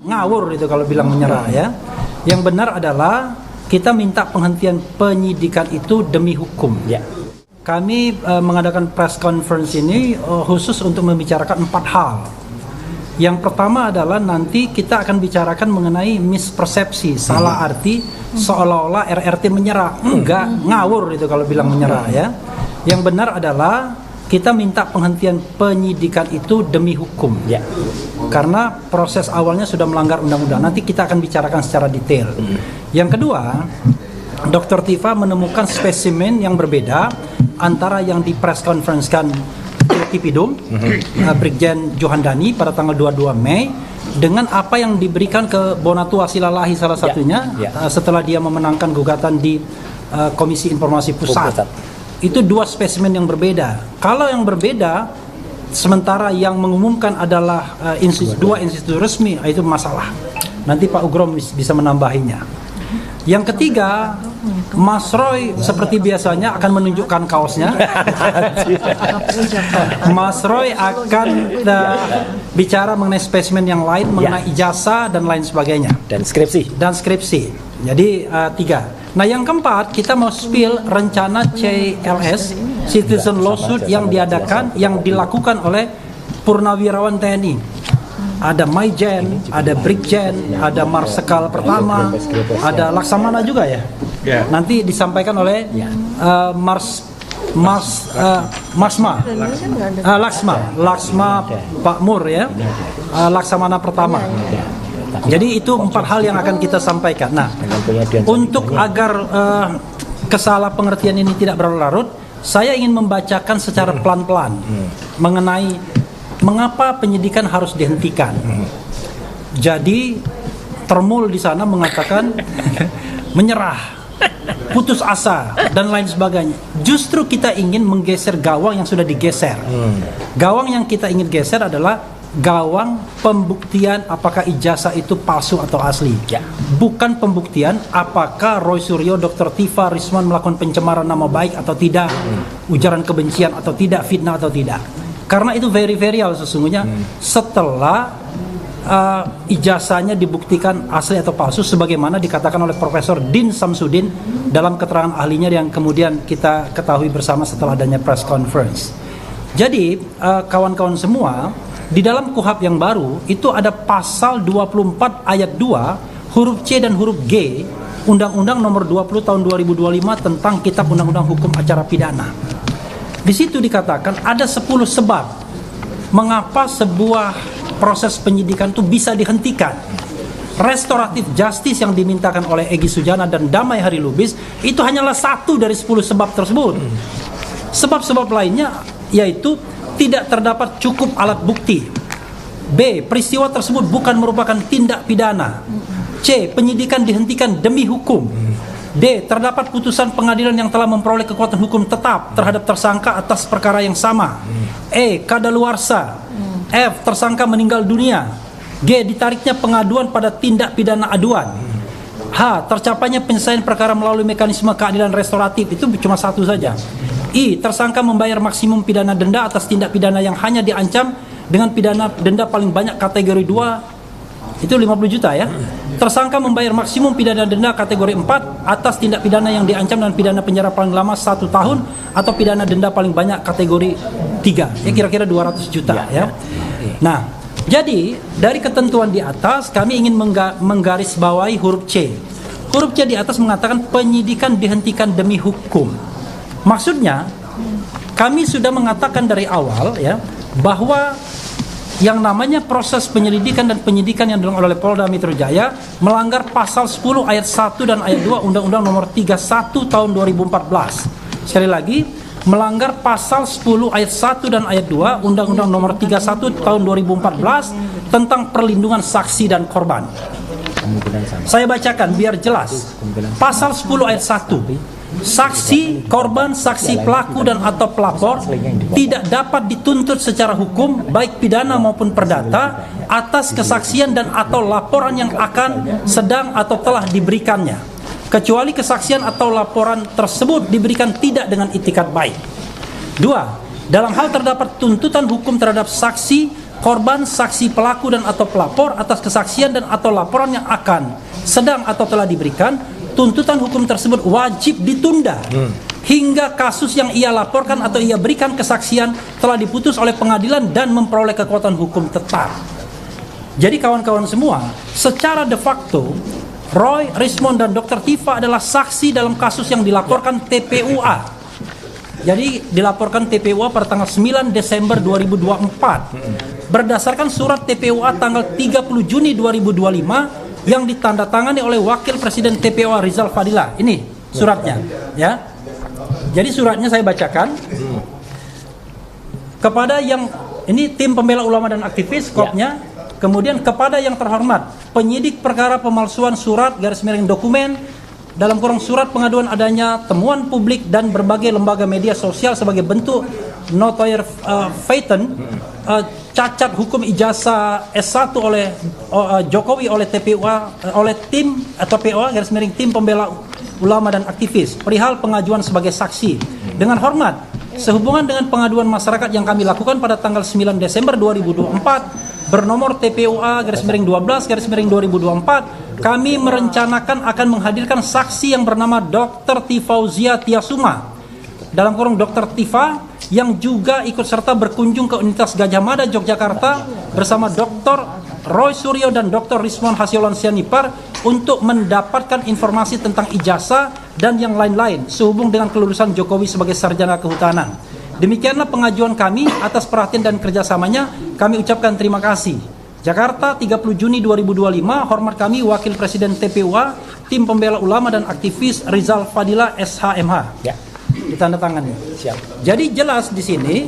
ngawur itu kalau bilang menyerah ya. Yang benar adalah kita minta penghentian penyidikan itu demi hukum. Ya. Kami mengadakan press conference ini khusus untuk membicarakan 4 hal. Yang pertama adalah nanti kita akan bicarakan mengenai mispersepsi, salah arti seolah-olah RRT menyerah. Enggak, ngawur itu kalau bilang menyerah ya. Yang benar adalah kita minta penghentian penyidikan itu demi hukum. Ya. Karena proses awalnya sudah melanggar undang-undang. Nanti kita akan bicarakan secara detail. Yang kedua, Dr. Tifa menemukan spesimen yang berbeda antara yang di press conference-kan Tipidum, Brigjen Johandani pada tanggal 22 Mei dengan apa yang diberikan ke Bonatua Silalahi salah satunya setelah dia memenangkan gugatan di Komisi Informasi Pusat. Itu 2 spesimen yang berbeda. Kalau yang berbeda, sementara yang mengumumkan adalah 2 institusi resmi, itu masalah. Nanti Pak Ugrom bisa menambahinya. Yang ketiga, Mas Roy seperti biasanya akan menunjukkan kaosnya. Mas Roy akan bicara mengenai spesimen yang lain, mengenai ijazah dan lain sebagainya. Dan skripsi. Jadi 3. Nah yang keempat, kita mau spill rencana CLS, Citizen Lawsuit yang dilakukan oleh purnawirawan TNI. Ada Maijen, ada Brigjen, ada Marsikal Pertama, ada Laksamana juga ya. Nanti disampaikan oleh Laksma Pak Mur ya, Laksamana Pertama. Jadi itu 4 hal yang akan kita sampaikan. Nah, untuk agar kesalah pengertian ini tidak berlarut, saya ingin membacakan secara pelan-pelan mengenai mengapa penyidikan harus dihentikan. Jadi termul di sana mengatakan menyerah, putus asa dan lain sebagainya. Justru kita ingin menggeser gawang yang sudah digeser. Gawang yang kita ingin geser adalah gawang pembuktian apakah ijazah itu palsu atau asli. Bukan pembuktian apakah Roy Suryo, Dr. Tifa, Risman melakukan pencemaran nama baik atau tidak, ujaran kebencian atau tidak, fitnah atau tidak. Karena itu very real sesungguhnya setelah ijazahnya dibuktikan asli atau palsu sebagaimana dikatakan oleh Profesor Din Samsudin dalam keterangan ahlinya yang kemudian kita ketahui bersama setelah adanya press conference. Jadi kawan-kawan semua, di dalam KUHP yang baru itu ada pasal 24 ayat 2 huruf C dan huruf G Undang-Undang Nomor 20 Tahun 2025 tentang Kitab Undang-Undang Hukum Acara Pidana. Di situ dikatakan ada 10 sebab mengapa sebuah proses penyidikan itu bisa dihentikan. Restoratif justice yang dimintakan oleh Egy Sujana dan Damai Hari Lubis itu hanyalah 1 dari 10 sebab tersebut. Sebab-sebab lainnya yaitu tidak terdapat cukup alat bukti. B. Peristiwa tersebut bukan merupakan tindak pidana. C. Penyidikan dihentikan demi hukum. D. Terdapat putusan pengadilan yang telah memperoleh kekuatan hukum tetap terhadap tersangka atas perkara yang sama. E. Kadaluarsa. F. Tersangka meninggal dunia. G. Ditariknya pengaduan pada tindak pidana aduan. H. Tercapainya penyelesaian perkara melalui mekanisme keadilan restoratif. Itu cuma 1 saja. I. Tersangka membayar maksimum pidana denda atas tindak pidana yang hanya diancam dengan pidana denda paling banyak kategori 2, itu 50 juta ya. Tersangka membayar maksimum pidana denda kategori 4 atas tindak pidana yang diancam dengan pidana penjara paling lama 1 tahun atau pidana denda paling banyak kategori 3, ya kira-kira 200 juta ya. Nah, jadi dari ketentuan di atas kami ingin menggarisbawahi huruf C. Huruf C di atas mengatakan penyidikan dihentikan demi hukum. Maksudnya kami sudah mengatakan dari awal ya bahwa yang namanya proses penyelidikan dan penyidikan yang dilakukan oleh Polda Metro Jaya melanggar pasal 10 ayat 1 dan ayat 2 Undang-Undang Nomor 31 Tahun 2014. Sekali lagi, melanggar pasal 10 ayat 1 dan ayat 2 Undang-Undang Nomor 31 Tahun 2014 tentang perlindungan saksi dan korban. Saya bacakan biar jelas. Pasal 10 ayat 1. Saksi, korban, saksi pelaku dan atau pelapor tidak dapat dituntut secara hukum baik pidana maupun perdata atas kesaksian dan atau laporan yang akan, sedang atau telah diberikannya, kecuali kesaksian atau laporan tersebut diberikan tidak dengan itikat baik. 2. Dalam hal terdapat tuntutan hukum terhadap saksi, korban, saksi, pelaku dan atau pelapor atas kesaksian dan atau laporan yang akan, sedang atau telah diberikan, tuntutan hukum tersebut wajib ditunda hingga kasus yang ia laporkan atau ia berikan kesaksian telah diputus oleh pengadilan dan memperoleh kekuatan hukum tetap. Jadi kawan-kawan semua, secara de facto Roy, Rismond dan Dr. Tifa adalah saksi dalam kasus yang dilaporkan TPUA. Jadi dilaporkan TPUA pada tanggal 9 Desember 2024 berdasarkan surat TPUA tanggal 30 Juni 2025 yang ditandatangani oleh Wakil Presiden TPUA Rizal Fadila. Ini suratnya, ya. Jadi suratnya saya bacakan. Kepada yang ini tim pembela ulama dan aktivis, kopnya. Kemudian kepada yang terhormat penyidik perkara pemalsuan surat dokumen dalam kurung surat pengaduan adanya temuan publik dan berbagai lembaga media sosial sebagai bentuk notoire feitan cacat hukum ijazah S1 oleh Jokowi oleh TPUA oleh tim atau POA tim pembela ulama dan aktivis perihal pengajuan sebagai saksi. Dengan hormat, sehubungan dengan pengaduan masyarakat yang kami lakukan pada tanggal 9 Desember 2024 bernomor TPUA _12_2024, kami merencanakan akan menghadirkan saksi yang bernama Dr. Tifauzia Tiasuma dalam kurung Dr. Tifa yang juga ikut serta berkunjung ke Universitas Gadjah Mada Yogyakarta bersama Dr. Roy Suryo dan Dr. Rismond Hasiolan Sianipar untuk mendapatkan informasi tentang ijazah dan yang lain-lain sehubung dengan kelulusan Jokowi sebagai sarjana kehutanan. Demikianlah pengajuan kami, atas perhatian dan kerjasamanya kami ucapkan terima kasih. Jakarta 30 Juni 2025, hormat kami Wakil Presiden TPUA, tim pembela ulama dan aktivis Rizal Fadila SHMH. Ya. Ditandatangani. Siap. Jadi jelas di sini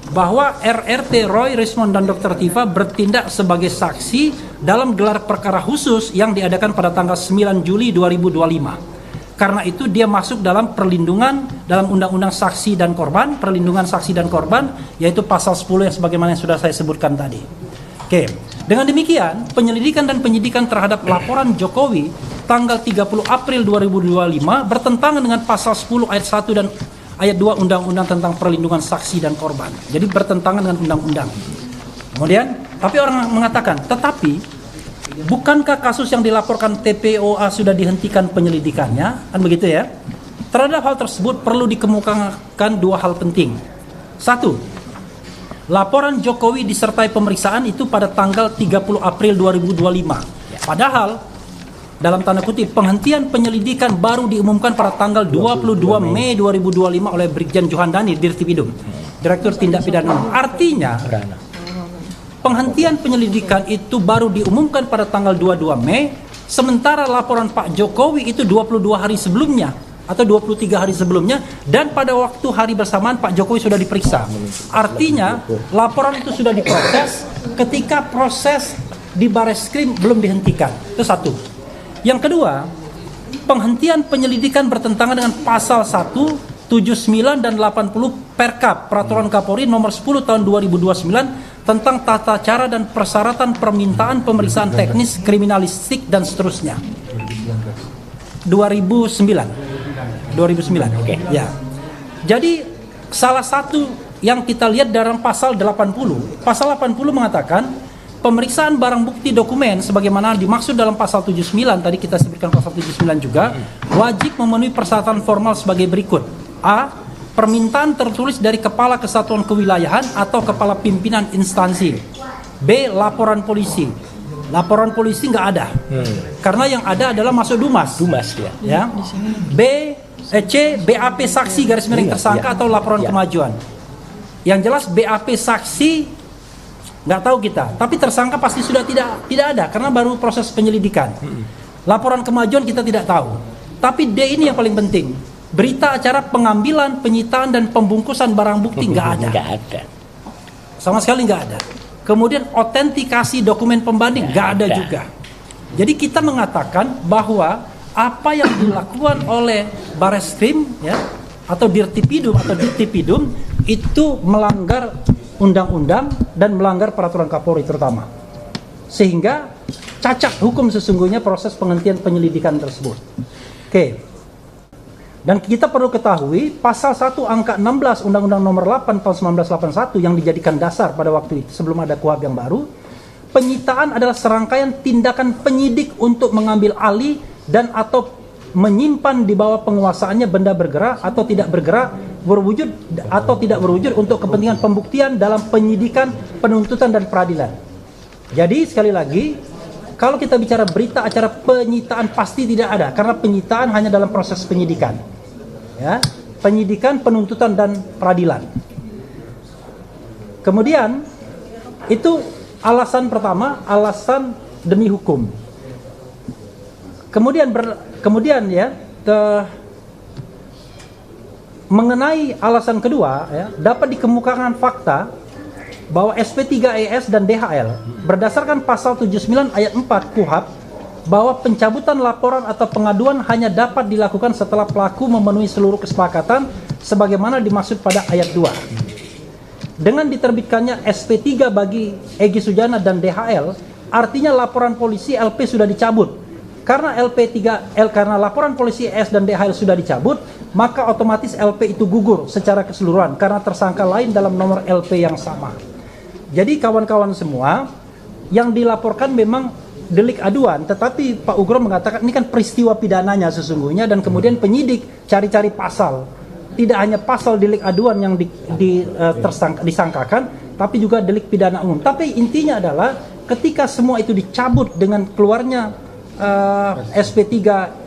bahwa RRT Roy, Rismond dan Dr. Tifa bertindak sebagai saksi dalam gelar perkara khusus yang diadakan pada tanggal 9 Juli 2025. Karena itu dia masuk dalam perlindungan dalam Undang-Undang Saksi dan Korban, perlindungan saksi dan korban, yaitu pasal 10 yang sebagaimana yang sudah saya sebutkan tadi. Oke, dengan demikian penyelidikan dan penyidikan terhadap laporan Jokowi tanggal 30 April 2025 bertentangan dengan pasal 10 ayat 1 dan ayat 2 Undang-Undang tentang perlindungan saksi dan korban. Jadi bertentangan dengan undang-undang. Kemudian, tapi orang mengatakan, tetapi bukankah kasus yang dilaporkan TPOA sudah dihentikan penyelidikannya? Kan begitu ya? Terhadap hal tersebut perlu dikemukakan dua hal penting. Satu, laporan Jokowi disertai pemeriksaan itu pada tanggal 30 April 2025. Padahal, dalam tanda kutip, penghentian penyelidikan baru diumumkan pada tanggal 22 Mei 2025 oleh Brigjen Johandani, Dirtipidum, Direktur Tindak Pidana. Artinya, penghentian penyelidikan itu baru diumumkan pada tanggal 22 Mei, sementara laporan Pak Jokowi itu 22 hari sebelumnya atau 23 hari sebelumnya, dan pada waktu hari bersamaan Pak Jokowi sudah diperiksa. Artinya laporan itu sudah diproses ketika proses di Bareskrim belum dihentikan. Itu satu. Yang kedua, penghentian penyelidikan bertentangan dengan pasal 1, 79 dan 80 Perkap Peraturan Kapolri nomor 10 tahun 2029 tentang tata cara dan persyaratan permintaan pemeriksaan teknis kriminalistik dan seterusnya. 2009. Oke. Ya. Jadi salah satu yang kita lihat dalam pasal 80. Pasal 80 mengatakan pemeriksaan barang bukti dokumen sebagaimana dimaksud dalam pasal 79, tadi kita sebutkan pasal 79 juga, wajib memenuhi persyaratan formal sebagai berikut. A. Permintaan tertulis dari Kepala Kesatuan Kewilayahan atau Kepala Pimpinan Instansi. B. Laporan polisi. Laporan polisi nggak ada, karena yang ada adalah masuk Dumas ya. C. BAP saksi tersangka atau laporan kemajuan. Yang jelas BAP saksi nggak tahu kita, tapi tersangka pasti sudah tidak ada karena baru proses penyelidikan. Laporan kemajuan kita tidak tahu. Tapi D ini yang paling penting. Berita acara pengambilan, penyitaan dan pembungkusan barang bukti nggak ada. Sama sekali nggak ada. Kemudian autentikasi dokumen pembanding nggak ada juga. Jadi kita mengatakan bahwa apa yang dilakukan oleh Bareskrim ya atau Dirtipidum itu melanggar undang-undang dan melanggar peraturan Kapolri terutama. Sehingga cacat hukum sesungguhnya proses penghentian penyelidikan tersebut. Oke. Dan kita perlu ketahui pasal 1 angka 16 Undang-Undang Nomor 8 tahun 1981 yang dijadikan dasar pada waktu itu sebelum ada KUHP yang baru, penyitaan adalah serangkaian tindakan penyidik untuk mengambil alih dan atau menyimpan di bawah penguasaannya benda bergerak atau tidak bergerak, berwujud atau tidak berwujud untuk kepentingan pembuktian dalam penyidikan, penuntutan dan peradilan. Jadi sekali lagi, kalau kita bicara berita acara penyitaan pasti tidak ada, karena penyitaan hanya dalam proses penyidikan. Ya, penyidikan, penuntutan dan peradilan. Kemudian itu alasan pertama, alasan demi hukum. Kemudian ya, mengenai alasan kedua ya, dapat dikemukakan fakta bahwa SP3ES dan DHL berdasarkan pasal 79 ayat 4 KUHP bahwa pencabutan laporan atau pengaduan hanya dapat dilakukan setelah pelaku memenuhi seluruh kesepakatan sebagaimana dimaksud pada ayat 2. Dengan diterbitkannya SP3 bagi Egy Sujana dan DHL, artinya laporan polisi LP sudah dicabut. Karena karena laporan polisi ES dan DHL sudah dicabut, maka otomatis LP itu gugur secara keseluruhan karena tersangka lain dalam nomor LP yang sama. Jadi kawan-kawan semua, yang dilaporkan memang delik aduan, tetapi Pak Ugro mengatakan ini kan peristiwa pidananya sesungguhnya, dan kemudian penyidik cari-cari pasal. Tidak hanya pasal delik aduan yang disangkakan, tapi juga delik pidana umum. Tapi intinya adalah ketika semua itu dicabut dengan keluarnya SP3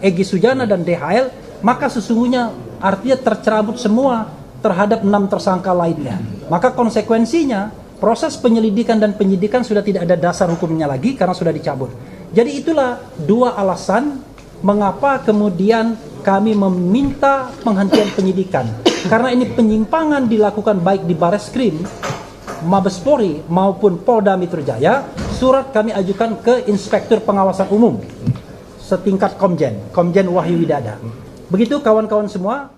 Egy Sujana dan DHL, maka sesungguhnya artinya tercerabut semua terhadap 6 tersangka lainnya. Maka konsekuensinya proses penyelidikan dan penyidikan sudah tidak ada dasar hukumnya lagi karena sudah dicabut. Jadi itulah dua alasan mengapa kemudian kami meminta penghentian penyidikan. Karena ini penyimpangan dilakukan baik di Bareskrim, Mabes Polri maupun Polda Metro Jaya. Surat kami ajukan ke Inspektur Pengawasan Umum setingkat Komjen Wahyu Widada. Begitu kawan-kawan semua.